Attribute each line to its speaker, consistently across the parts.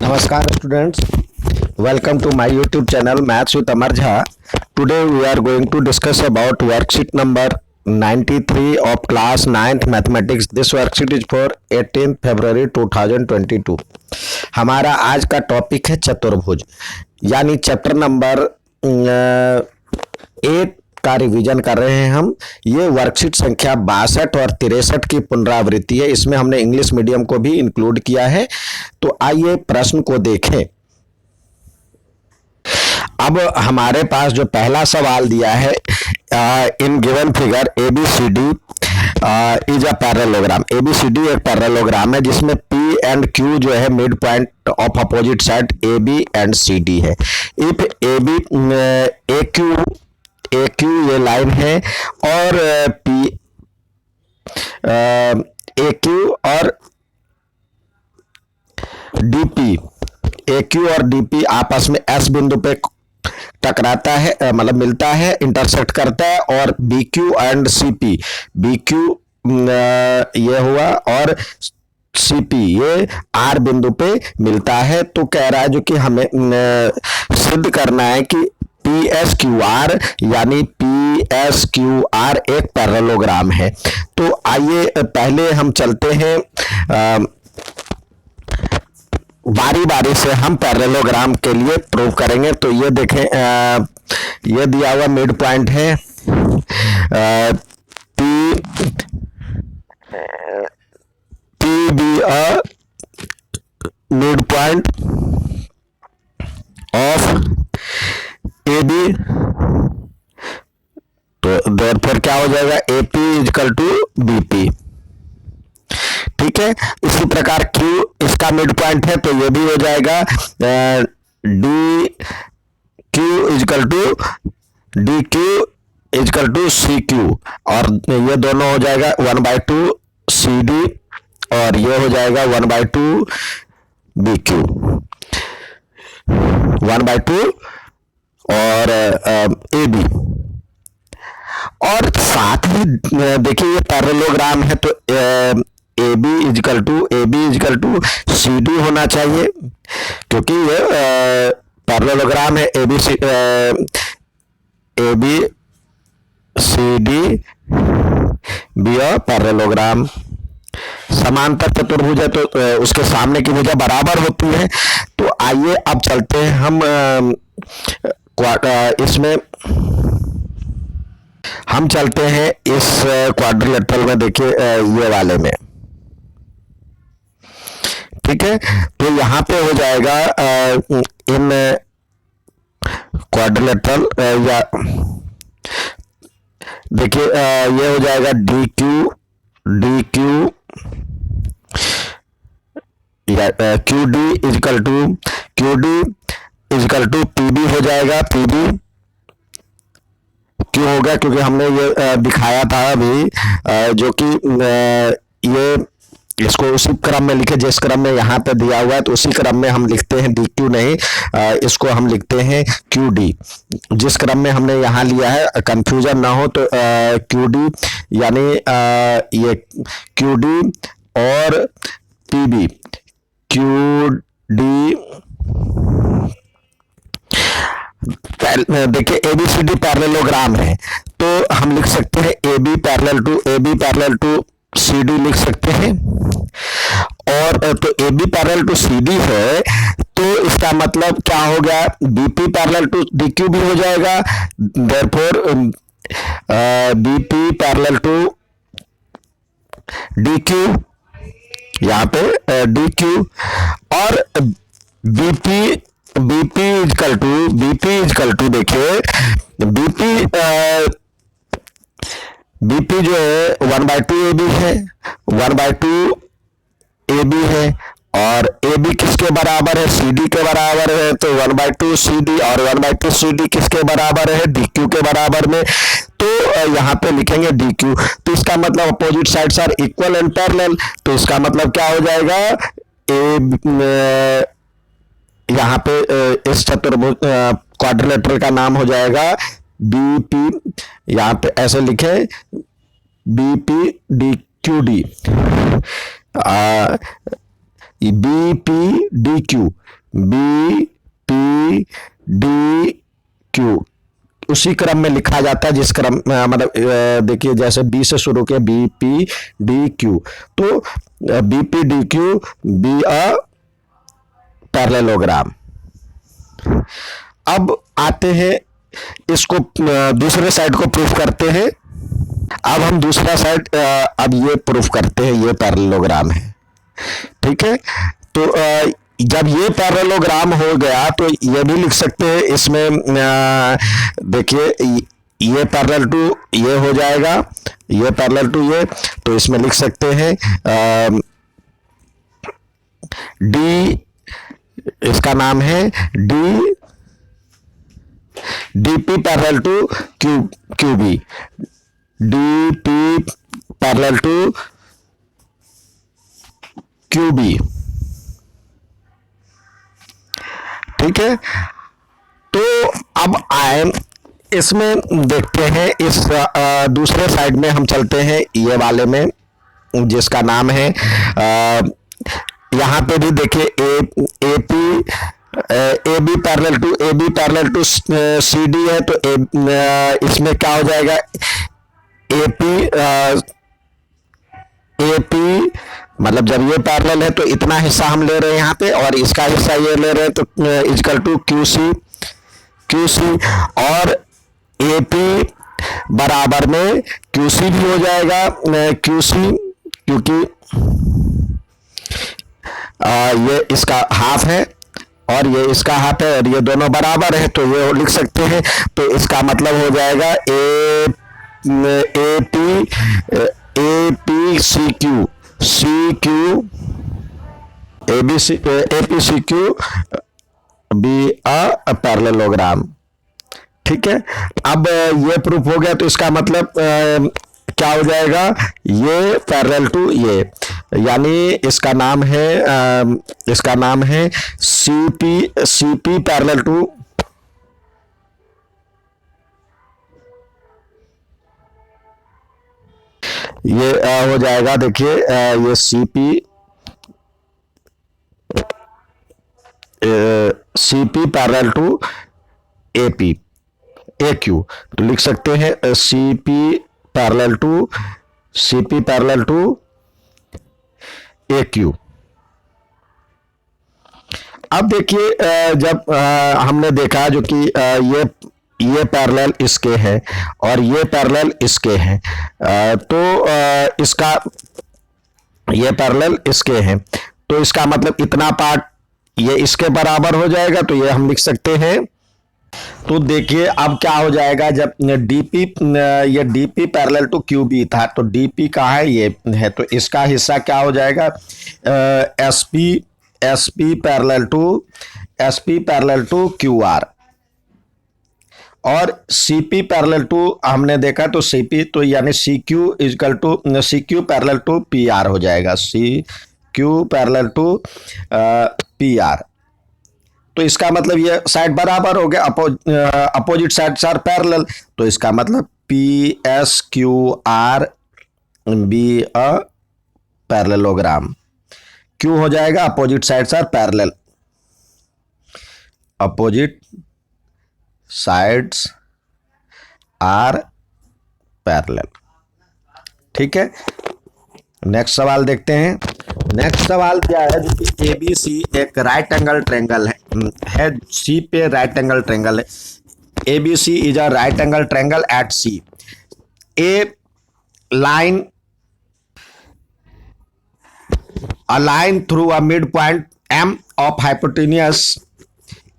Speaker 1: Namaskar students, welcome to my YouTube channel Maths with Amar Jha. Today we are going to discuss about worksheet number 93 of class 9th mathematics. This worksheet is for 18th February 2022. हमारा आज का topic है चतुर्भुज, यानी chapter number 8 का revision कर रहे हैं हम। ये वर्कशीट संख्या 62 और 63 की पुनरावृत्ति है। इसमें हमने इंग्लिश मीडियम को भी इंक्लूड किया है। तो आइए प्रश्न को देखें। अब हमारे पास जो पहला सवाल दिया है, in given figure ABCD is a parallelogram. ABCD एक पैरेललोग्राम है जिसमें P एंड Q जो है mid point of opposite side AB and CD है। इफ AQ ये लाइन है और AQ और DP आपस में S बिंदु पे टकराता है, मतलब मिलता है, इंटरसेक्ट करता है, और BQ एंड CP, BQ ये हुआ और CP ये R बिंदु पे मिलता है। तो कह रहा है जो कि हमें सिद्ध करना है कि PSQR यानी PSQR एक पैरेललोग्राम है। तो आइए पहले हम चलते हैं, बारी बारी से हम पैरेललोग्राम के लिए प्रूव करेंगे। तो ये देखें, ये दिया हुआ मिड पॉइंट है P be a mid point of AB, तो देयरफॉर क्या हो जाएगा, AP इक्वल टू BP। ठीक है, इसी प्रकार Q इसका मिड पॉइंट है, तो ये भी हो जाएगा DQ इक्वल टू CQ, और ये दोनों हो जाएगा 1/2 CD और ये हो जाएगा 1/2 BQ, 1/2 और AB। और साथ ही देखिए ये पैरेललोग्राम है, तो AB इक्वल टू CD होना चाहिए, क्योंकि ये पैरेललोग्राम है। ABCD भी पैरेललोग्राम। समांतर चतुर्भुज है, तो उसके सामने की भुजा बराबर होती है। तो आइए अब चलते हैं हम इसमें हम चलते हैं इस क्वाड्रिलेटरल में। देखिए ये वाले में, ठीक है, तो यहां पे हो जाएगा इन क्वाड्रिलेटरल, या देखिए ये हो जाएगा DQ या QD इक्वल टू PB हो जाएगा। PB क्यों होगा, क्योंकि हमने ये दिखाया था अभी, जो कि ये इसको उसी क्रम में लिखे जिस क्रम में यहाँ पे दिया हुआ है, तो उसी क्रम में हम लिखते हैं DQ नहीं, इसको हम लिखते हैं QD। जिस क्रम में हमने यहाँ लिया है, कंफ्यूजन ना हो, तो QD यानी ये QD और PB, QD। देखिए ABCD पैरेललोग्राम है, तो हम लिख सकते हैं AB पैरेलल टू CD लिख सकते हैं। और तो AB पैरेलल टू CD है, तो इसका मतलब क्या हो गया, BP पैरेलल टू DQ भी हो जाएगा। Therefore BP parallel to DQ, यहाँ पे DQ, और BP इक्वल टू देखिए BP जो है 1/2 AB है, 1/2 AB है, और AB किसके बराबर है, CD के बराबर है, तो 1/2 CD, और 1/2 CD किसके बराबर है, DQ के बराबर में। तो यहाँ पे लिखेंगे DQ, तो इसका मतलब opposite sides are equal and parallel. तो इसका मतलब क्या हो जाएगा, यहाँ पे इस चतुर्भुज क्वाड्रिलेटरल का नाम हो जाएगा BP, यहाँ पे ऐसे लिखे BP DQD। B P D Q, B P D Q उसी क्रम में लिखा जाता है जिस क्रम मतलब देखिए जैसे बी से शुरू किया, बी पी डी क्यू, तो B P D Q be a parallelogram. अब आते हैं इसको दूसरे साइड को प्रूफ करते हैं। अब हम दूसरा साइड अब ये प्रूफ करते हैं, ये पैरेललोग्राम है, ठीक है। तो जब ये पैरेललोग्राम हो गया तो ये भी लिख सकते हैं इसमें, देखिए ये पैरेलल टू ये हो जाएगा, ये पैरेलल टू ये, तो इसमें लिख सकते हैं डी, इसका नाम है D, D P parallel to Q, Q B, D P parallel to Q B, ठीक है। तो अब आए इसमें देखते हैं, इस दूसरे साइड में हम चलते हैं, ये वाले में जिसका नाम है यहां पे भी देखिए A P A B parallel to C D है, तो इसमें क्या हो जाएगा, ए पी मतलब जब ये पैरेलल है तो इतना हिस्सा हम ले रहे हैं यहाँ पे, और इसका हिस्सा ये ले रहे हैं, तो इक्वल टू क्यू सी, और ए पी बराबर में क्यू सी भी हो जाएगा, क्यू सी, क्योंकि ये इसका हाफ है और ये इसका हाफ है और ये दोनों बराबर है, तो ये लिख सकते हैं। तो इसका मतलब हो जाएगा A P C Q, A P C Q be a parallelogram, ठीक है। अब ये प्रूफ हो गया, तो इसका मतलब क्या हो जाएगा, ये पैरेलल टू ये, यानी इसका नाम है सी पी पैरेलल टू ये हो जाएगा, देखिए ये C P parallel to A P A Q, तो लिख सकते हैं C P parallel to A Q. अब देखिए जब हमने देखा जो कि ये पैरेलल इसके हैं और ये पैरेलल इसके हैं, तो इसका ये पैरेलल इसके हैं, तो इसका मतलब इतना पार्ट ये इसके बराबर हो जाएगा, तो ये हम लिख सकते हैं। तो देखिए अब क्या हो जाएगा, जब डीपी ये डीपी पैरेलल टू क्यूबी था, तो डीपी का है ये है, तो इसका हिस्सा क्या हो जाएगा, SP parallel to Q R, और सीपी पैरेलल टू हमने देखा, तो सीपी तो यानी C Q equal to C Q parallel to P R हो जाएगा, C Q parallel to P R. तो इसका मतलब ये साइड बराबर हो गया, अपोजिट साइड्स आर पैरेलल, तो इसका मतलब P S Q R be a parallelogram, क्यों हो जाएगा, opposite sides are parallel, opposite sides are parallel, ठीक है। नेक्स्ट सवाल देखते हैं। नेक्स्ट सवाल क्या है, जो कि एबीसी एक राइट एंगल ट्रायंगल है सी पे राइट एंगल ट्रायंगल है, ABC is a right angle triangle at C, a line through a mid point M of hypotenuse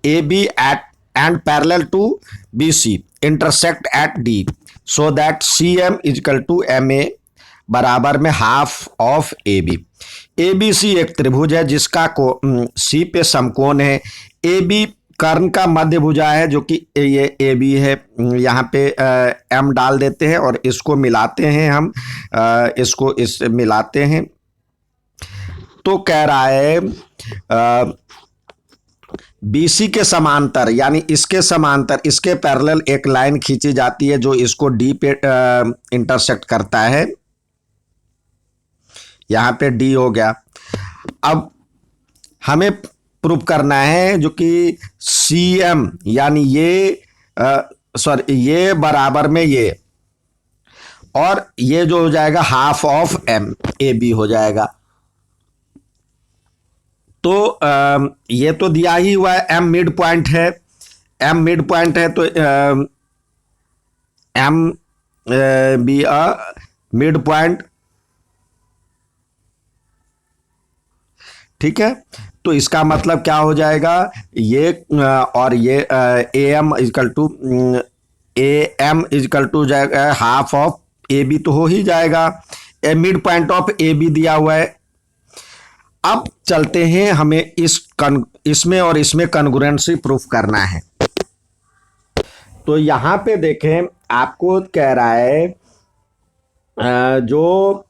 Speaker 1: AB at and parallel to BC intersect at D so that CM is equal to MA बराबर में half of AB। ABC एक त्रिभुज है जिसका को C पे समकोण है, AB कर्ण का मध्य भुजा है, जो कि ये AB है, यहाँ पे M डाल देते हैं और इसको मिलाते हैं हम, इसको इस मिलाते हैं, तो कह रहा है BC के समांतर यानी इसके समांतर इसके पैरेलल एक लाइन खींची जाती है जो इसको D पे इंटरसेक्ट करता है, यहाँ पे D हो गया। अब हमें प्रूव करना है जो कि सी एम यानी ये सॉरी ये बराबर में ये, और ये जो हो जाएगा half of M A B हो जाएगा। तो ये तो दिया ही हुआ है, एम मिड पॉइंट है, एम मिड पॉइंट है तो M be a mid point, ठीक है। तो इसका मतलब क्या हो जाएगा, ये और ये A M equal to A M equal to जाएगा हाफ ऑफ ए बी, तो हो ही जाएगा। A mid point of A B दिया हुआ है। अब चलते हैं, हमें इसमें और इसमें कन्ग्रुएंसी प्रूफ करना है। तो यहां पे देखें, आपको कह रहा है जो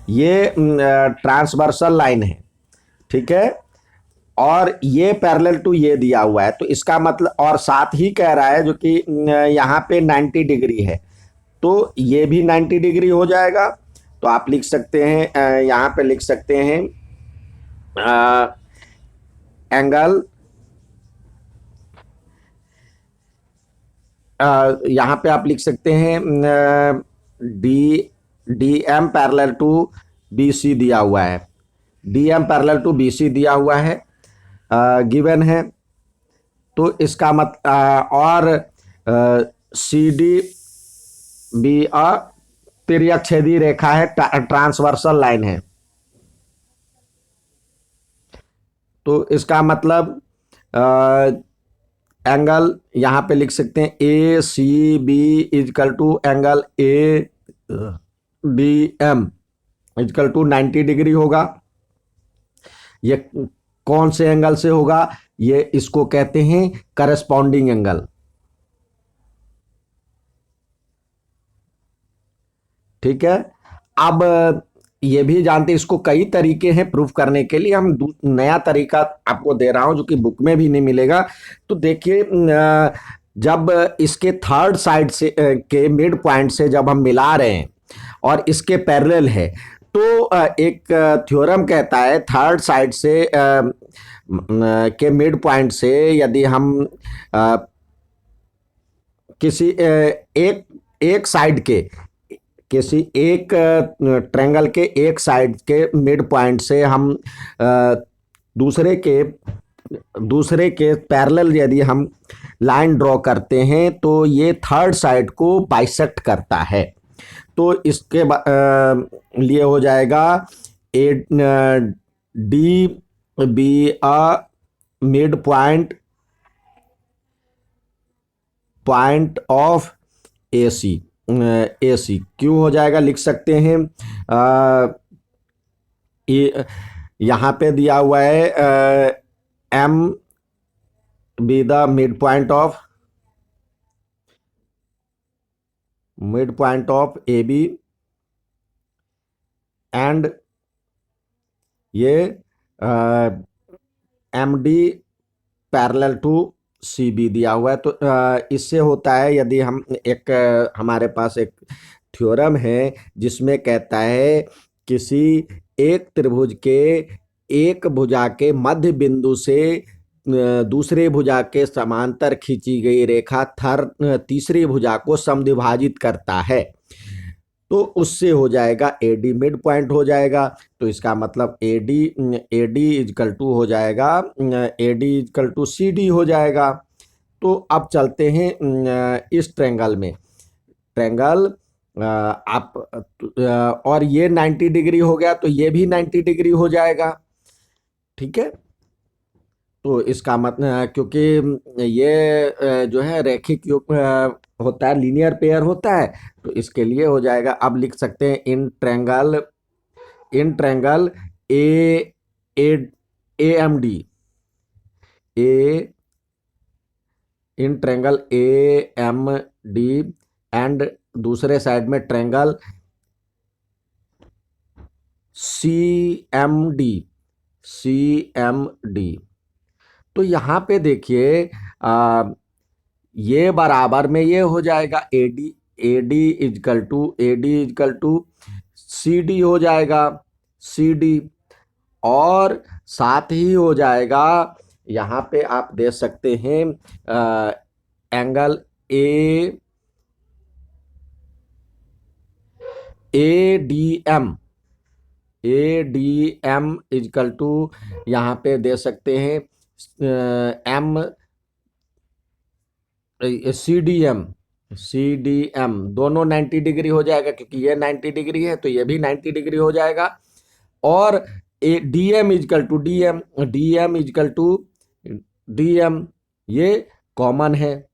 Speaker 1: ये ट्रांसवर्सल लाइन है, ठीक है, और ये पैरेलल टू ये दिया हुआ है, तो इसका मतलब, और साथ ही कह रहा है जो कि यहाँ पे 90 डिग्री है, तो ये भी 90 डिग्री हो जाएगा। तो आप लिख सकते हैं, यहाँ पे लिख सकते हैं एंगल, यहाँ पे आप लिख सकते हैं D D M parallel to B C दिया हुआ है, D M parallel to B C दिया हुआ है, गिवन है। तो इसका मत और सी डी बी तिर्यकछेदी रेखा है, ट्रांसवर्सल लाइन है। तो इसका मतलब एंगल यहाँ पे लिख सकते हैं A C B equal to angle A B M equal to 90 degree होगा। ये कौन से एंगल से होगा, ये इसको कहते हैं करस्पॉन्डिंग एंगल, ठीक है। अब ये भी जानते हैं, इसको कई तरीके हैं प्रूफ करने के लिए, हम नया तरीका आपको दे रहा हूं जो कि बुक में भी नहीं मिलेगा। तो देखिए, जब इसके थर्ड साइड से के मिड पॉइंट से जब हम मिला रहे हैं और इसके पैरेलल है, तो एक थ्योरम कहता है थर्ड साइड से के मिड पॉइंट से यदि हम किसी एक साइड के, किसी एक ट्रायंगल के एक साइड के मिड पॉइंट से हम दूसरे के पैरेलल यदि हम लाइन ड्रॉ करते हैं, तो ये थर्ड साइड को बाइसेक्ट करता है। तो इसके लिए हो जाएगा A D B a mid point of A C, A C क्यों हो जाएगा, लिख सकते हैं यहाँ पे दिया हुआ है M B the mid point of A B, and ये M D parallel to C B दिया हुआ है। तो इससे होता है, यदि हम हमारे पास एक थ्योरम है जिसमें कहता है किसी एक त्रिभुज के एक भुजा के मध्य बिंदु से दूसरे भुजा के समांतर खींची गई रेखा तीसरी भुजा को समद्विभाजित करता है, तो उससे हो जाएगा AD मिड पॉइंट हो जाएगा। तो इसका मतलब AD इजकल टू हो जाएगा, AD इजकल टू CD हो जाएगा। तो अब चलते हैं इस ट्रायंगल में, ट्रायंगल आप और ये 90 डिग्री हो गया, तो ये भी 90 डिग्री हो जाएगा, ठीक है। तो इसका मतलब, क्योंकि ये जो है रैखिक योग होता है, लीनियर पेयर होता है, तो इसके लिए हो जाएगा। अब लिख सकते हैं in triangle A M D, in triangle A M D, and दूसरे साइड में ट्रायंगल सी एम डी। तो यहाँ पे देखिए, ये बराबर में ये हो जाएगा AD इजकल टू CD हो जाएगा, सी डी, और साथ ही हो जाएगा, यहाँ पे आप दे सकते हैं angle A D M, A D M equal to, यहाँ पे दे सकते हैं M C D M, C D M दोनों 90 डिग्री हो जाएगा, क्योंकि ये 90 डिग्री है तो ये भी 90 डिग्री हो जाएगा। और A D M equal to D M, D M equal to D M, ये कॉमन है,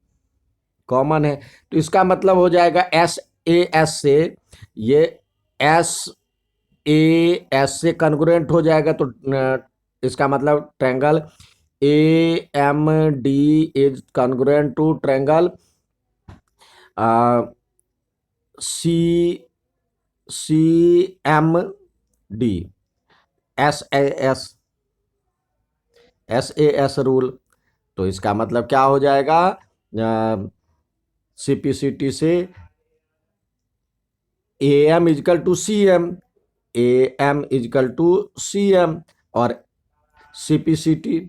Speaker 1: कॉमन है। तो इसका मतलब हो जाएगा एस ए एस से, ये एस ए एस से कन्ग्रुएंट हो जाएगा, तो इसका मतलब triangle A M D is congruent to triangle C C M D, S A S, S A S rule. तो इसका मतलब क्या हो जाएगा, सीपीसीटी से A M equal to C M, A M equal to C M, और CPCT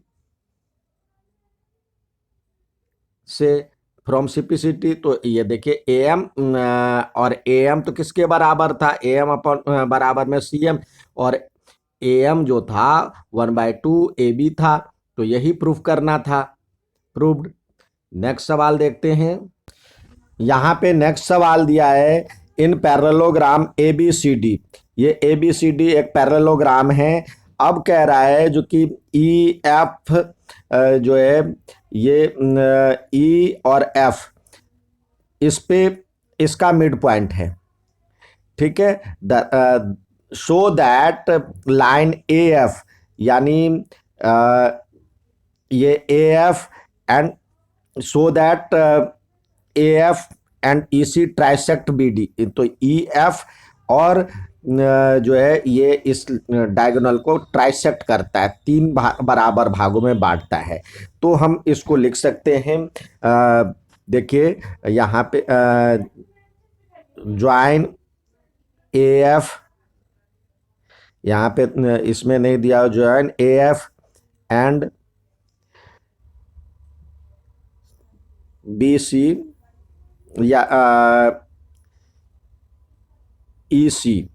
Speaker 1: से from CPCT, तो ये देखिए ए एम, और ए एम तो किसके बराबर था, ए एम अपन बराबर में सी एम, और ए एम जो था 1/2 ए बी था, तो यही प्रूफ करना था, प्रूव्ड। नेक्स्ट सवाल देखते हैं। यहाँ पे नेक्स्ट सवाल दिया है, in parallelogram A B C D, ये ए बी सी डी एक पैरेललोग्राम है। अब कह रहा है जो कि ई एफ जो है, ये ई और एफ, इस पे इसका मिड पॉइंट है, ठीक है। Show that line A F, यानी ये A F and so that A F and E C trisect B D, तो ई एफ और जो है ये इस डायगोनल को ट्राइसेक्ट करता है, तीन बराबर भागों में बांटता है। तो हम इसको लिख सकते हैं, देखिए यहाँ पे ज्वाइन ए एफ, यहाँ पे इसमें नहीं दिया, join A F and B C या E C,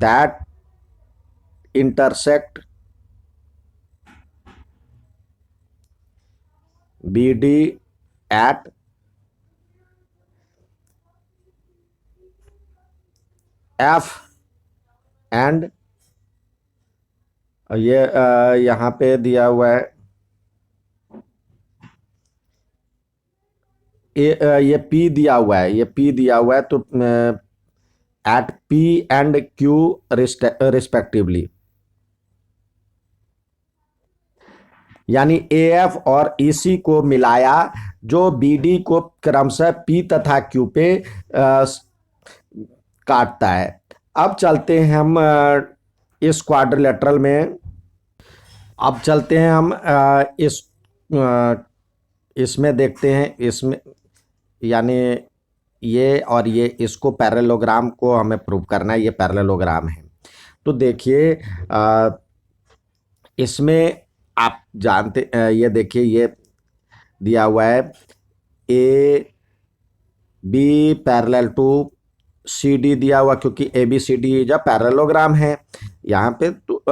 Speaker 1: that intersect BD at F and ये यहाँ पे दिया हुआ है ये P दिया हुआ है, ये P दिया हुआ है, तो at P and Q respectively, यानी AF और EC को मिलाया, जो BD को क्रमशः P तथा Q पे काटता है। अब चलते हैं हम इस क्वाड्रिलेटरल में, अब चलते हैं हम इसमें देखते हैं, इसमें यानी ये और ये, इसको पैरेललोग्राम को हमें प्रूव करना है, ये पैरेललोग्राम है। तो देखिए इसमें आप जानते, ये देखिए ये दिया हुआ है A B parallel to C D दिया हुआ, क्योंकि ए बी सी डी जो पैरेललोग्राम है यहाँ पे, तो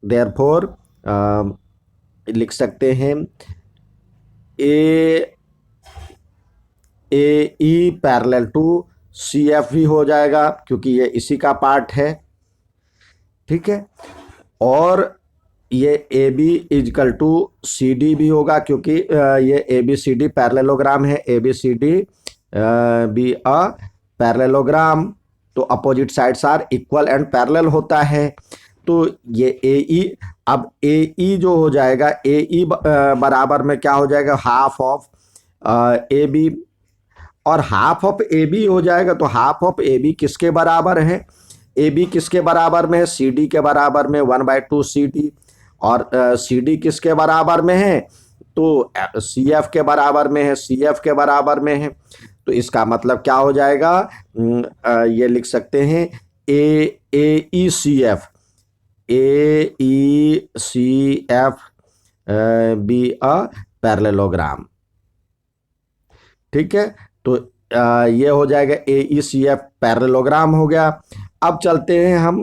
Speaker 1: देयरफॉर लिख सकते हैं A E parallel to C F भी हो जाएगा, क्योंकि ये इसी का पार्ट है, ठीक है। और ये A B equal to C D भी होगा, क्योंकि ये A B C D parallelogram है, A B C D B a parallelogram, तो opposite sides are equal and parallel होता है। तो ये ए ई, अब ए ई जो हो जाएगा, ए ई बराबर में क्या हो जाएगा, हाफ ऑफ ए बी, और हाफ ऑफ ए बी हो जाएगा, तो हाफ ऑफ ए बी किसके बराबर है, ए बी किसके बराबर में है, सी डी के बराबर में 1/2 सी डी, और सी डी किसके बराबर में है, तो सी एफ के बराबर में है, सी एफ के बराबर में है। तो इसका मतलब क्या हो जाएगा, ये लिख सकते हैं AECF, AECF B a parallelogram. ठीक है, तो ये हो जाएगा AECF पैरेललोग्राम हो गया। अब चलते हैं हम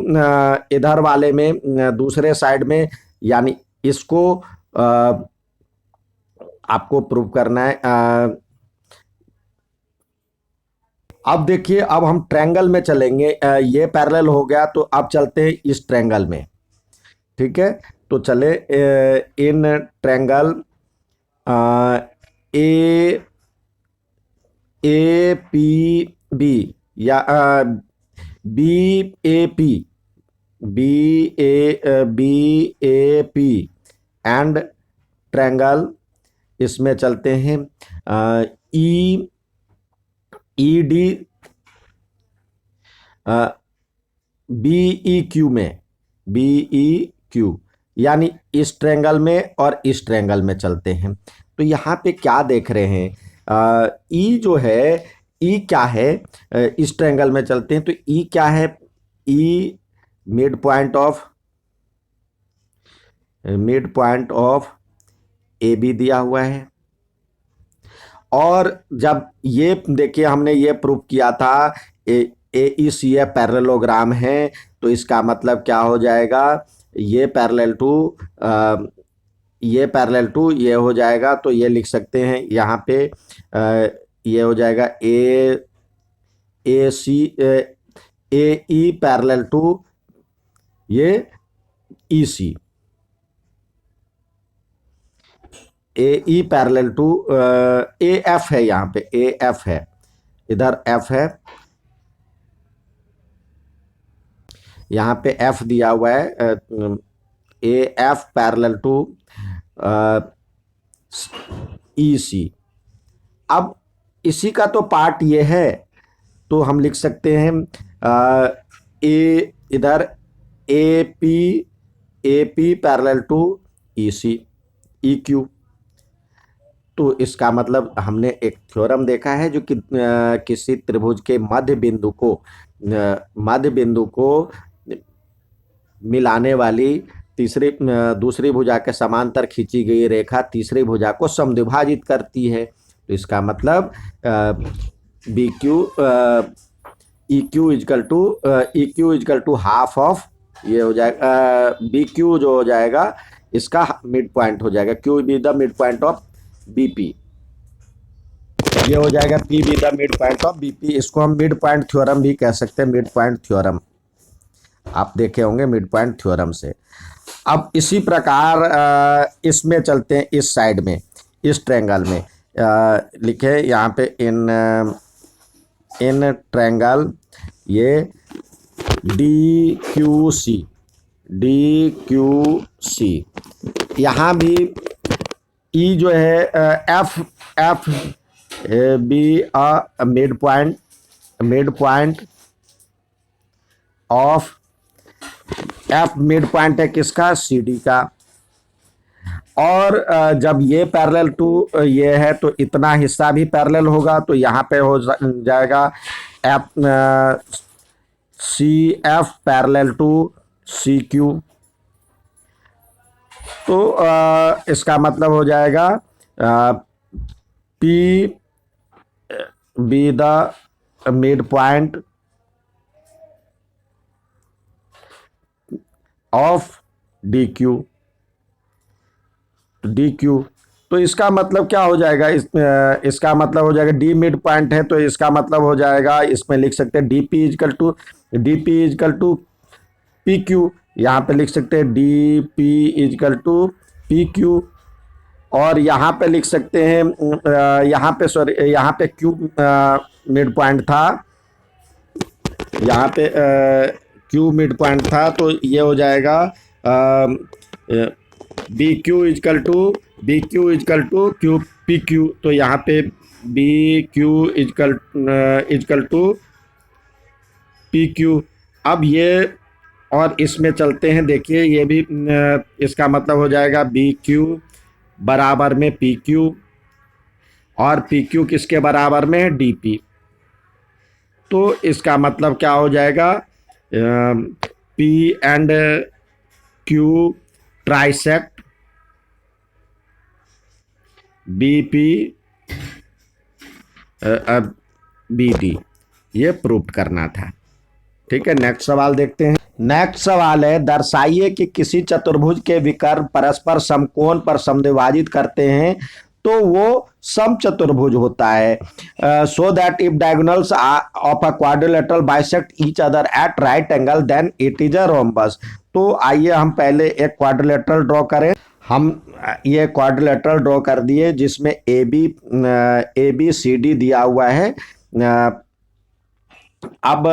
Speaker 1: इधर वाले में, दूसरे साइड में, यानी इसको आपको प्रूव करना है। अब देखिए, अब हम ट्रायंगल में चलेंगे। ये पैरेलल हो गया, तो अब चलते हैं इस ट्रायंगल में। ठीक है, तो चले इन ट्रायंगल APB या BAP एंड ट्रायंगल, इसमें चलते हैं ED BEQ में, BEQ, यानी इस ट्रायंगल में और इस ट्रायंगल में चलते हैं। तो यहाँ पे क्या देख रहे हैं, ई जो है, ई क्या है, इस ट्रायंगल में चलते हैं तो ई क्या है, E mid point of A B दिया हुआ है। और जब ये देखिए, हमने ये प्रूव किया था AECF पैरेललोग्राम है, तो इसका मतलब क्या हो जाएगा, ये पैरेलल टू ये हो जाएगा। तो ये लिख सकते हैं यहाँ पे, ये हो जाएगा AE पैरेलल टू ये EC, AE parallel to AF है, यहाँ पे AF है, इधर F है, यहाँ पे F दिया हुआ है, AF पैरेलल टू EC। अब इसी का तो पार्ट ये है, तो हम लिख सकते हैं इधर AP पैरेलल टू EQ। तो इसका मतलब हमने एक थ्योरम देखा है जो कि किसी त्रिभुज के मध्य बिंदु को मिलाने वाली दूसरी भुजा के समांतर खींची गई रेखा तीसरी भुजा को समद्विभाजित करती है। तो इसका मतलब EQ equal to half of, ये हो जाएगा BQ जो हो जाएगा इसका मिड पॉइंट हो जाएगा, Q B the mid point of BP, ये हो जाएगा P B the mid point of BP। इसको हम मिड पॉइंट थ्योरम भी कह सकते हैं, मिड पॉइंट थ्योरम आप देखे होंगे मिड पॉइंट थ्योरम से। अब इसी प्रकार इसमें चलते हैं, इस साइड में, इस ट्रायंगल में लिखे यहाँ पे इन ट्रायंगल ये DQC, यहाँ भी E जो है F B a mid point of F mid point है किसका, CD का। और जब ये पैरेलल टू ये है तो इतना हिस्सा भी पैरेलल होगा, तो यहाँ पे हो जाएगा CF पैरेलल टू CQ। तो इसका मतलब हो जाएगा P B the mid point of DQ। तो इसका मतलब क्या हो जाएगा, इसका मतलब हो जाएगा D मिड पॉइंट है, तो इसका मतलब हो जाएगा, इसमें लिख सकते हैं DP इजकल टू PQ, यहाँ पे लिख सकते हैं DP इजकल टू PQ। और यहाँ पे लिख सकते हैं, यहाँ पे Q मिड पॉइंट था, यहाँ पे Q मिड पॉइंट था, तो ये हो जाएगा BQ इजकल टू PQ। तो यहाँ पे BQ इजकल टू PQ। अब ये और इसमें चलते हैं, देखिए ये भी इसका मतलब हो जाएगा BQ बराबर में PQ, और पी क्यू किसके बराबर में है, डी पी। तो इसका मतलब क्या हो जाएगा, P and Q trisect B P B D, ये प्रूव करना था। ठीक है, नेक्स्ट सवाल देखते हैं। नेक्स्ट सवाल है, दर्शाइए कि किसी चतुर्भुज के विकर्ण परस्पर समकोण पर समद्विभाजित करते हैं तो वो समचतुर्भुज होता है। So that if diagonals of a quadrilateral bisect each other at right angle then it is a rhombus. तो आइए हम पहले एक क्वाड्रिलेटरल ड्रॉ करें। हम ये क्वाड्रिलेटरल ड्रॉ कर दिए जिसमें ए बी सी डी दिया हुआ है। अब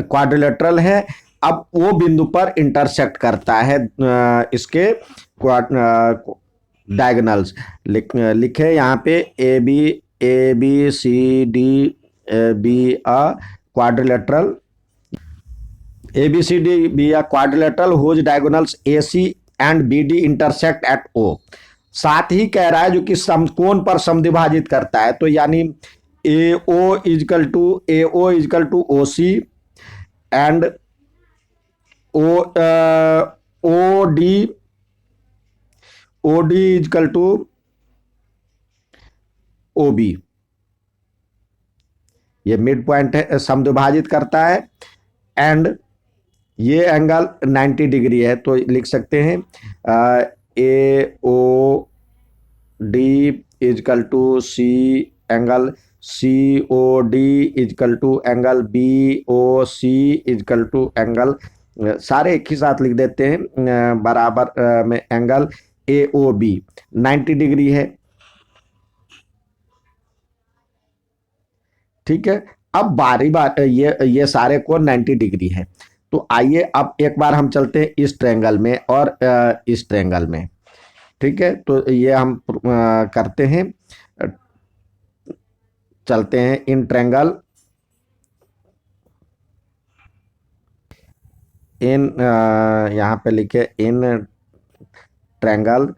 Speaker 1: क्वाड्रिलेटरल है, अब वो बिंदु पर इंटरसेक्ट करता है इसके डायगोनल्स। लिखे यहाँ पे A B C D B a quadrilateral, A B C D B a quadrilateral whose diagonals A C and B D intersect at O. साथ ही कह रहा है जो कि समकोण पर समद्विभाजित करता है, तो यानी A O equal to O C and O D equal to O B. ये मिड पॉइंट है, समद्विभाजित करता है। एंड ये एंगल 90 डिग्री है, तो लिख सकते हैं A O D equal to C angle C O D equal to angle B O C equal to angle, सारे एक ही साथ लिख देते हैं, बराबर में angle A O B 90 degree है। ठीक है, अब बारी बार ये सारे कोण 90 डिग्री है। तो आइए अब एक बार हम चलते हैं इस ट्रायंगल में और इस ट्रायंगल में। ठीक है, तो ये हम करते हैं, चलते हैं इन ट्रायंगल, इन यहाँ पे लिखे इन triangle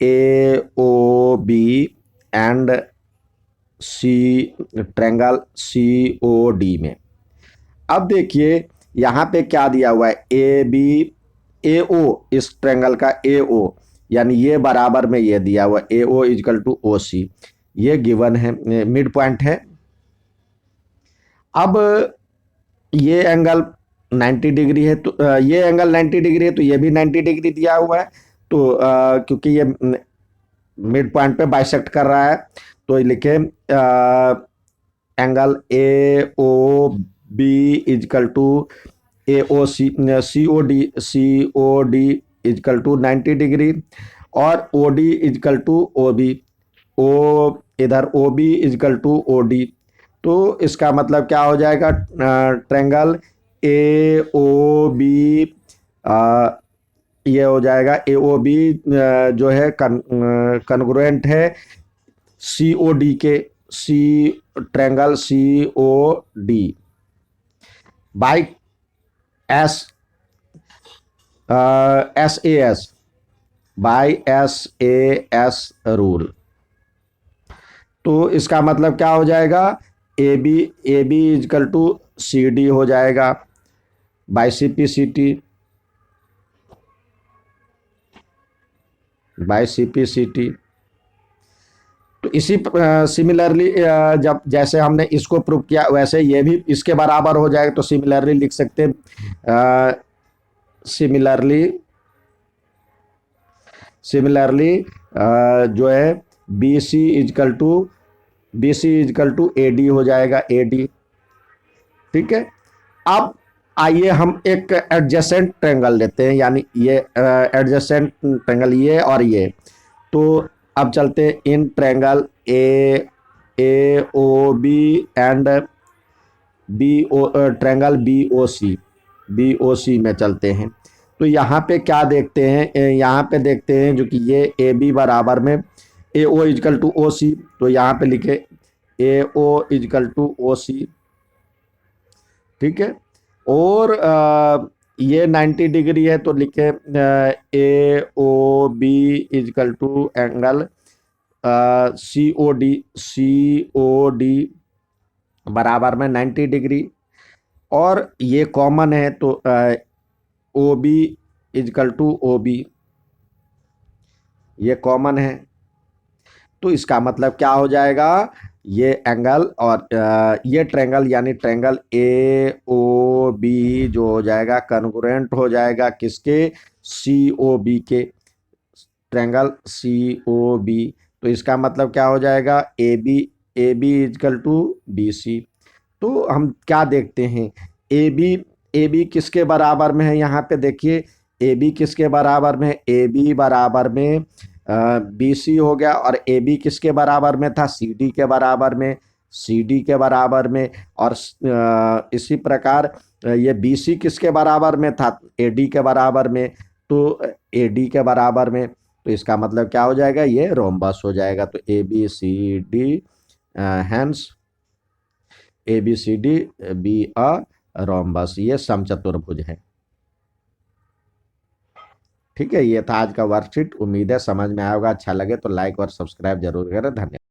Speaker 1: A O B and C, triangle C O D में। अब देखिए यहाँ पे क्या दिया हुआ है, ए बी ए ओ, इस ट्रायंगल का ए ओ यानी ये बराबर में ये दिया हुआ ए ओ इजकल टू ओ सी, ये गिवन है, मिड पॉइंट है। अब ये एंगल 90 डिग्री है, तो ये एंगल 90 डिग्री है, तो ये भी 90 डिग्री दिया हुआ है। तो क्योंकि ये मिड पॉइंट पे बाइसेक्ट कर रहा है, तो लिखे angle A O B equal to A O C O D equal to 90 degree, और O D equal to O B, O इधर O B equal to O D. तो इसका मतलब क्या हो जाएगा, ट्रायंगल ए ओ बी, ये हो जाएगा ए ओ बी जो है कन्ग्रुएंट है सी ओ डी के, triangle C O D by S A S, by S rule. तो इसका मतलब क्या हो जाएगा, A B equal to C D हो जाएगा by C P C T, by C P C T. तो इसी सिमिलरली जब जैसे हमने इसको प्रूव किया वैसे ये भी इसके बराबर हो जाएगा, तो सिमिलरली लिख सकते हैं, सिमिलरली जो है B C equal to A D हो जाएगा, ए डी। ठीक है, अब आइए हम एक एडजेसेंट ट्रायंगल लेते हैं, यानी ये एडजेसेंट ट्रायंगल ये और ये। तो अब चलते हैं in triangle A O B and B O, triangle B O C में चलते हैं। तो यहाँ पे क्या देखते हैं, यहाँ पे देखते हैं जो कि ये ए बी बराबर में ए ओ इजकल टू ओ सी, तो यहाँ पे लिखे A O equal to O सी। ठीक है, और ये 90 डिग्री है, तो लिखे A O B equal to angle C O D बराबर में 90 डिग्री, और ये कॉमन है तो O B equal to O B, ये कॉमन है। तो इसका मतलब क्या हो जाएगा, ये एंगल और ये ट्रेंगल यानी ट्रेंगल ए ओ बी जो हो जाएगा कन्ग्रुएंट हो जाएगा किसके, सी ओ बी के, ट्रेंगल सी ओ बी। तो इसका मतलब क्या हो जाएगा, A B equal to B C. तो हम क्या देखते हैं, ए बी किसके बराबर में है, यहाँ पे देखिए ए बी किसके बराबर में है, ए बी बराबर में बी सी हो गया, और ए बी किसके बराबर में था, सी डी के बराबर में, सी डी के बराबर में, और इसी प्रकार ये बी सी किसके बराबर में था, ए डी के बराबर में, तो ए डी के बराबर में। तो इसका मतलब क्या हो जाएगा, ये रोम्बस हो जाएगा। तो A B C D, hence A B C D B a rhombus, ये समचतुर्भुज है। ठीक है, ये था आज का वर्कशीट। उम्मीद है समझ में आया होगा। अच्छा लगे तो लाइक और सब्सक्राइब जरूर करें। धन्यवाद।